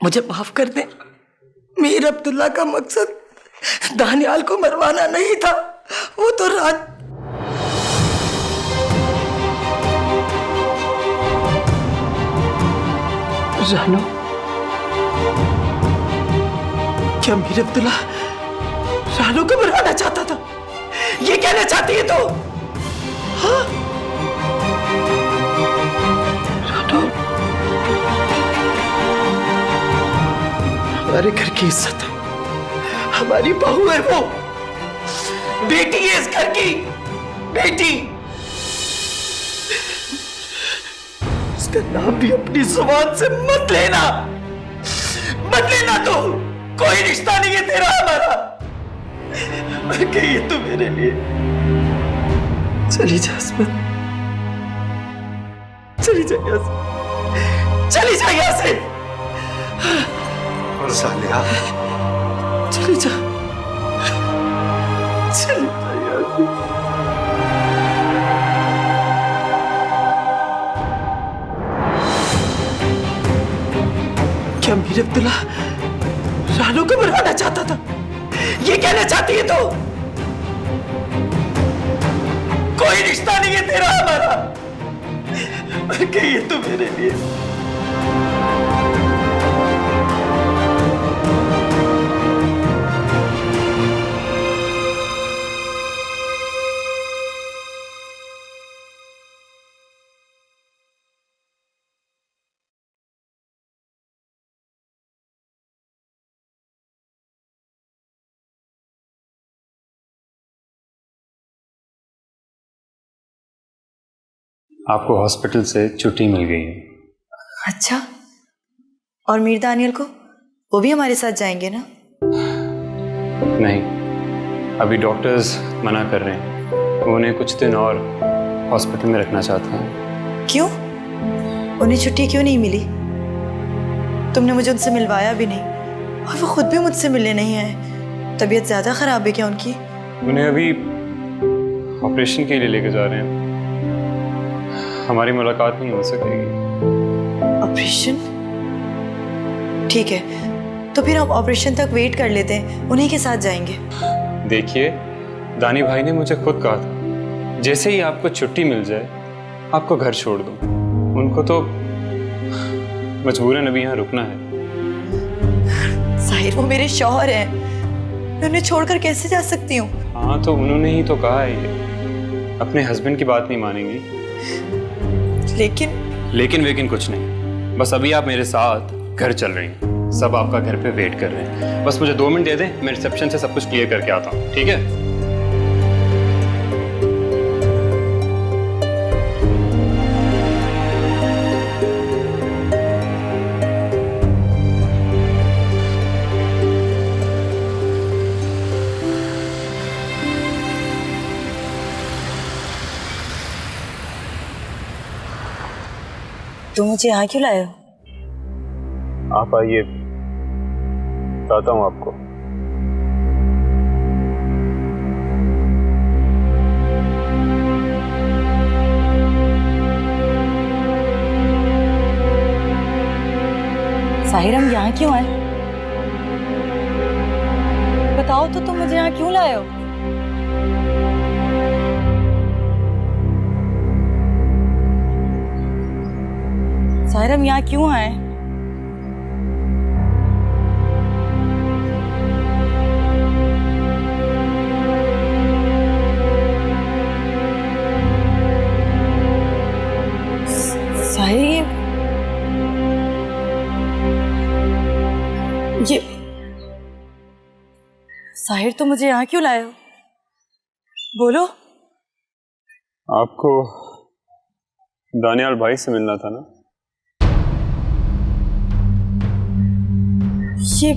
मुझे माफ कर दे। मीर अब्दुल्ला का मकसद दानियाल को मरवाना नहीं था। वो तो रात रानो, क्या मीर अब्दुल्ला रानो को मरवाना चाहता था? ये कहना चाहती है तो? हाँ? रानो, हमारे घर की इज्जत है, हमारी बहू है वो, बेटी है इस घर की, बेटी। उसका नाम भी अपनी जुबान से मत लेना, मत लेना। तो कोई रिश्ता नहीं है तेरा हमारा। मर गई है तू मेरे लिए। चली जा अस्मत, चली जा यहाँ से, चली जा यहाँ से। सालिया, चली जा, चली जा यहाँ से। क्या मीर अब्दुल्ला रानो को मरवाना चाहता था? ये कहना चाहती है तो? कोई रिश्ता नहीं है तेरा हमारा। मर गई है तू मेरे लिए। आपको हॉस्पिटल से छुट्टी मिल गई है। अच्छा, और मीर दानियल को? वो भी हमारे साथ जाएंगे ना? नहीं, अभी डॉक्टर्स मना कर रहे हैं। वो उन्हें कुछ दिन और हॉस्पिटल में रखना चाहते हैं। क्यों? उन्हें छुट्टी क्यों नहीं मिली? तुमने मुझे उनसे मिलवाया भी नहीं और वो खुद भी मुझसे मिलने नहीं आए। तबीयत ज़्यादा ख़राब है क्या उनकी? उन्हें अभी ऑपरेशन के लिए लेके जा रहे हैं। हमारी मुलाकात नहीं हो सकेगी। ऑपरेशन? ठीक है, तो फिर हम ऑपरेशन तक वेट कर लेते हैं, उन्हीं के साथ जाएंगे। देखिए, दानी भाई ने मुझे खुद कहा था जैसे ही आपको छुट्टी मिल जाए आपको घर छोड़ दो। उनको तो मजबूरन अभी यहाँ रुकना है। साहिर, वो मेरे शौहर हैं, मैं उन्हें छोड़कर कैसे जा सकती हूँ? हाँ, तो उन्होंने ही तो कहा है ये। अपने हस्बैंड की बात नहीं मानेंगी। लेकिन वेकिन कुछ नहीं, बस अभी आप मेरे साथ घर चल रही हैं। सब आपका घर पे वेट कर रहे हैं। बस मुझे 2 मिनट दे दें, मैं रिसेप्शन से सब कुछ क्लियर करके आता हूँ, ठीक है? तुम मुझे यहाँ क्यों लाए हो? आप आइए, बताता हूँ आपको। साहिर, हम यहाँ क्यों आए? बताओ तो, तुम मुझे यहाँ क्यों लाए हो? साहिर, हम यहाँ क्यों आए? साहिर, ये साहिर, तुम मुझे यहाँ क्यों लाए हो? बोलो। आपको दानियाल भाई से मिलना था ना? ये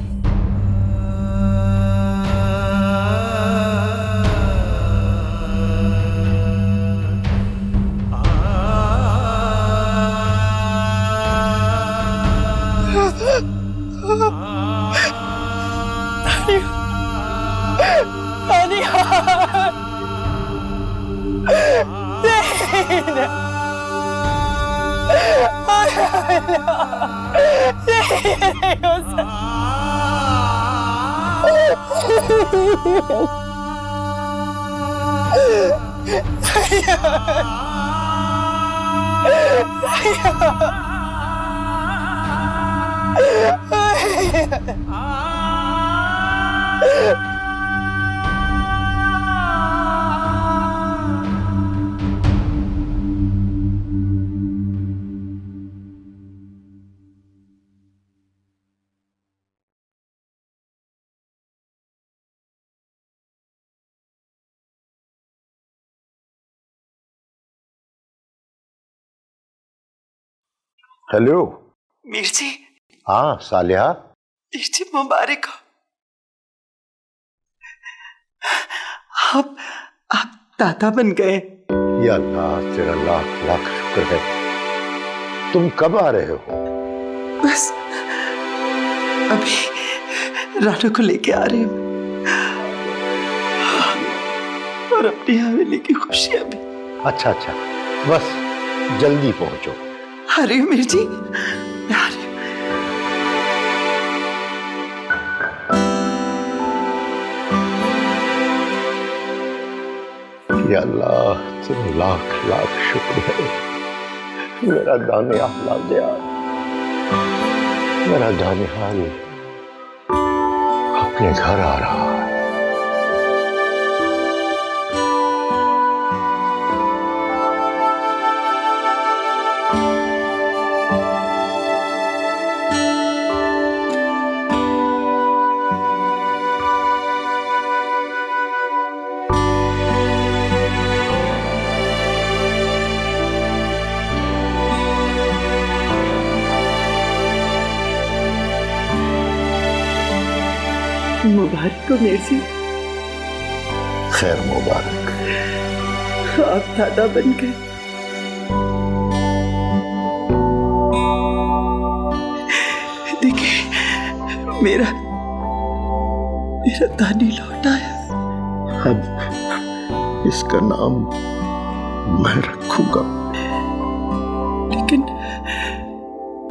हेलो। मीर जी। हाँ सालिहा। मीर जी मुबारक हो। आप दादा बन गए। या अल्लाह, तेरा लाख लाख शुक्र है। तुम कब आ रहे हो? बस अभी रानू को लेके आ रही हूँ और अपनी हवेली की खुशियां भी। अच्छा अच्छा, बस जल्दी पहुंचो। आ रही हूँ मीर जी, मैं आ रही हूँ। या अल्लाह, तेरा लाख लाख शुक्र है। मेरा दानियाल आ गया, मेरा दानियाल अपने घर आ रहा है। मुबारक हो मीर जी। खैर मुबारक। आप दादा बन गए। देखिए मेरा दानी लौट आया। अब इसका नाम मैं रखूंगा। लेकिन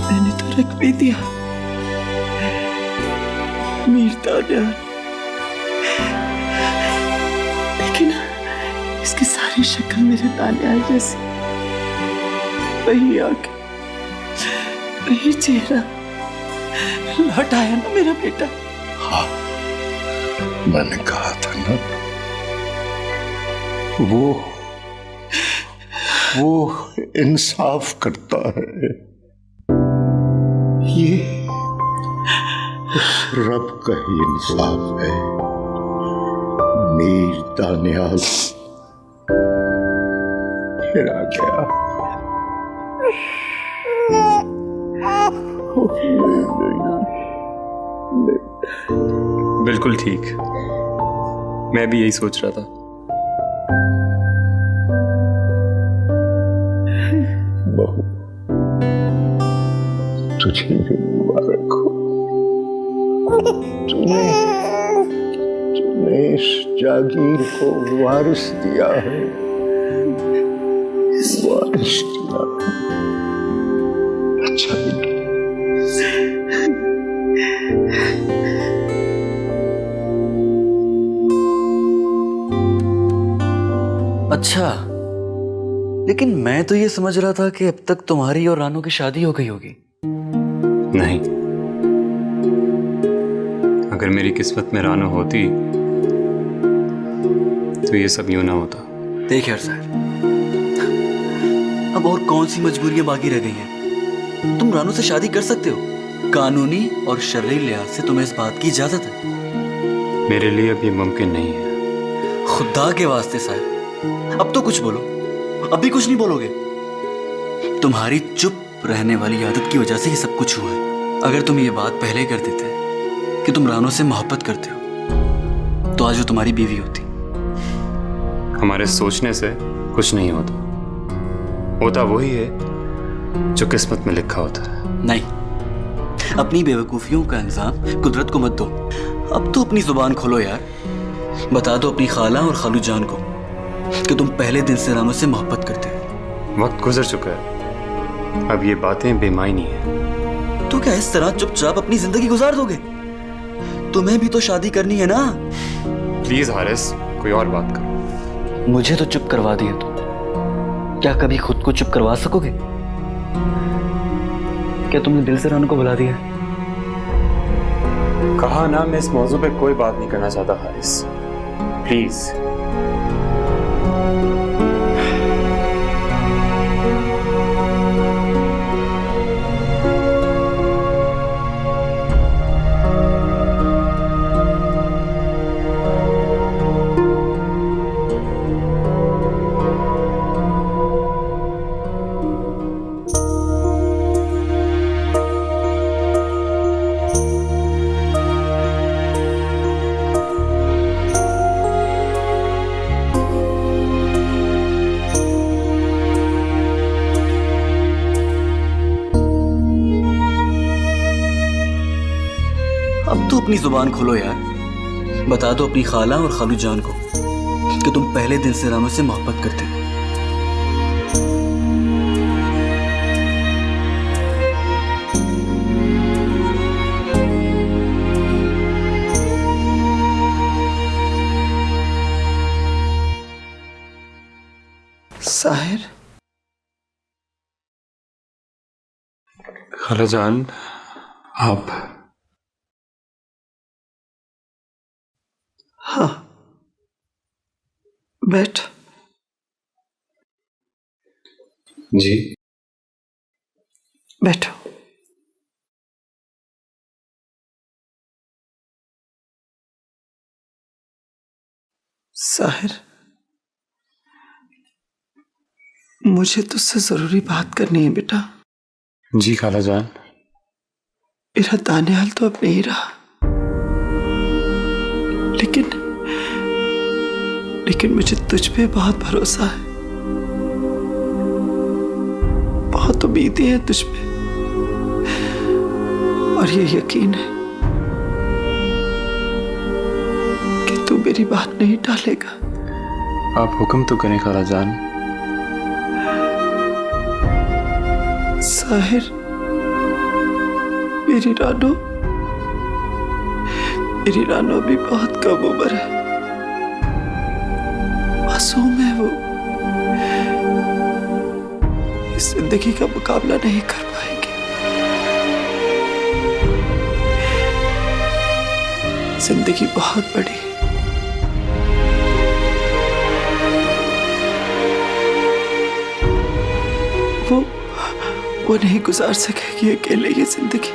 मैंने तो रख भी दिया, मीर दानियाल। लेकिन इसकी सारी शक्ल मेरे दानियाल जैसी, वही आंखें, वही चेहरा। लौट आया ना मेरा बेटा। हाँ, मैंने कहा था ना, वो इंसाफ करता है। ये उस रब का ही इंसाफ है। मीर दानियाल फिर आ गया। बिल्कुल ठीक, मैं भी यही सोच रहा था। बहू, तुझे भी मुबारक हो। तूने इस जागीर को वारिस दिया है, वारिस दिया। अच्छा अच्छा, लेकिन मैं तो ये समझ रहा था कि अब तक तुम्हारी और रानू की शादी हो गई होगी। नहीं, अगर मेरी किस्मत में रानू होती तो ये सब यूं ना होता। देख यार साहब, अब और कौन सी मजबूरियां बाकी रह गई हैं? तुम रानू से शादी कर सकते हो। कानूनी और शर्री लिहाज से तुम्हें इस बात की इजाजत है। मेरे लिए अब ये मुमकिन नहीं है। खुदा के वास्ते साहब, अब तो कुछ बोलो। अभी कुछ नहीं बोलोगे? तुम्हारी चुप रहने वाली आदत की वजह से ये सब कुछ हुआ है। अगर तुम ये बात पहले कर देते कि तुम रानू से मोहब्बत करते हो, तो आज वो तुम्हारी बीवी होती। हमारे सोचने से कुछ नहीं होता वही है जो किस्मत में लिखा होता है। नहीं, अपनी बेवकूफियों का इंजाम कुदरत को मत दो। अब तो अपनी जुबान खोलो यार। बता दो अपनी खाला और खालू जान को कि तुम पहले दिन से रानू से मोहब्बत करते हो। वक्त गुजर चुका है, अब ये बातें बेमायनी है। तो क्या इस तरह चुपचाप अपनी जिंदगी गुजार दोगे? तुम्हें भी तो शादी करनी है ना। प्लीज हारिस, कोई और बात करो। मुझे तो चुप करवा दिया तुम, क्या कभी खुद को चुप करवा सकोगे? क्या तुमने दिल से रानू को बुला दिया? कहा ना, मैं इस मौजू पे कोई बात नहीं करना चाहता हारिस, प्लीज। अब तो अपनी जुबान खोलो यार, बता दो अपनी खाला और खालू जान को कि तुम पहले दिन से रानू से मोहब्बत करते हो। साहिर, खाला जान, आप हाँ, बैठ। जी बैठो। साहिर, मुझे तुझसे जरूरी बात करनी है बेटा। जी खाला जान। मेरा दानियाल तो अब नहीं रहा, लेकिन मुझे तुझ पे बहुत भरोसा है, बहुत उम्मीदें हैं तुझ पे, और ये यकीन है कि तू मेरी बात नहीं टालेगा। आप हुक्म तो करें खाला जान। साहिर, मेरी रानो भी बहुत कम उम्र है, मासूम है वो, इस जिंदगी का मुकाबला नहीं कर पाएगी। जिंदगी बहुत बड़ी है, वो नहीं गुजार सकेगी अकेले ये जिंदगी।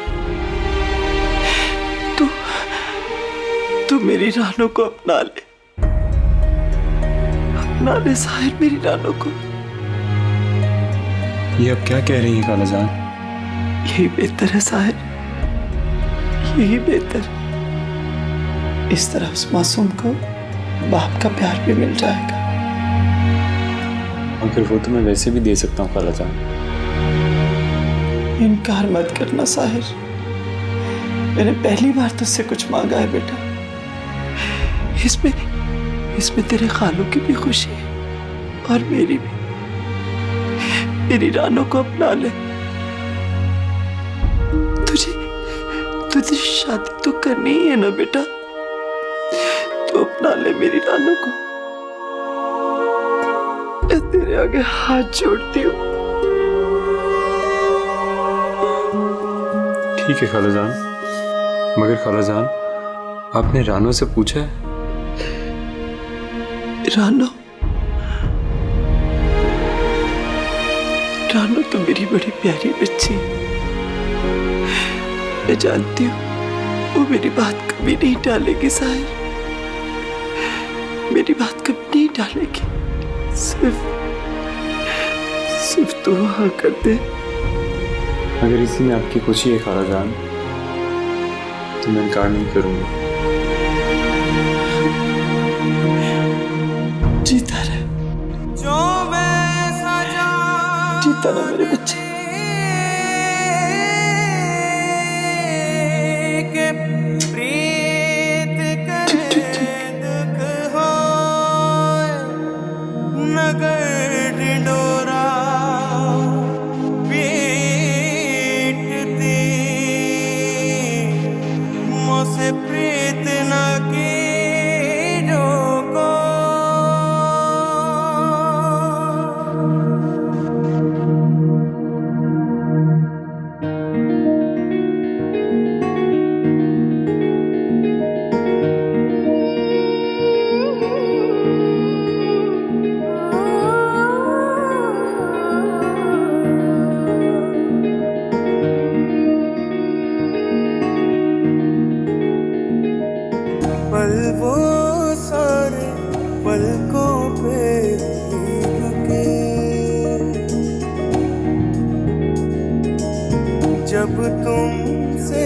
तू मेरी रानो को अपना ले साहिर, मेरी रानो को। ये अब क्या कह रही हैं खाला जान? यही बेहतर है साहिर, यही बेहतर। इस तरह उस मासूम को बाप का प्यार भी मिल जाएगा। और फिर वो तो मैं वैसे भी दे सकता हूँ खाला जान। इनकार मत करना साहिर, मैंने पहली बार तुझसे कुछ मांगा है बेटा। इसमें तेरे खालू की भी खुशी है और मेरी भी। मेरी रानो को अपना ले। तुझे शादी तो करनी ही है ना बेटा, तो अपना ले मेरी रानो को। मैं तेरे आगे हाथ जोड़ती हूँ। ठीक है खाला जान, मगर खाला जान, आपने रानो से पूछा है? रानो तो मेरी बड़ी प्यारी बच्ची है, मैं जानती हूँ वो मेरी बात कभी नहीं टालेगी साहिर, मेरी बात कभी नहीं टालेगी। सिर्फ तू हाँ कर दे। अगर इसी में आपकी खुशी है खाला जान, तो मैं इनकार नहीं करूंगा। जीता रहे, जीता रहे मेरे बच्चे। प्रीत न की जो पल वो सारे पलकों पे रुके, जब तुमसे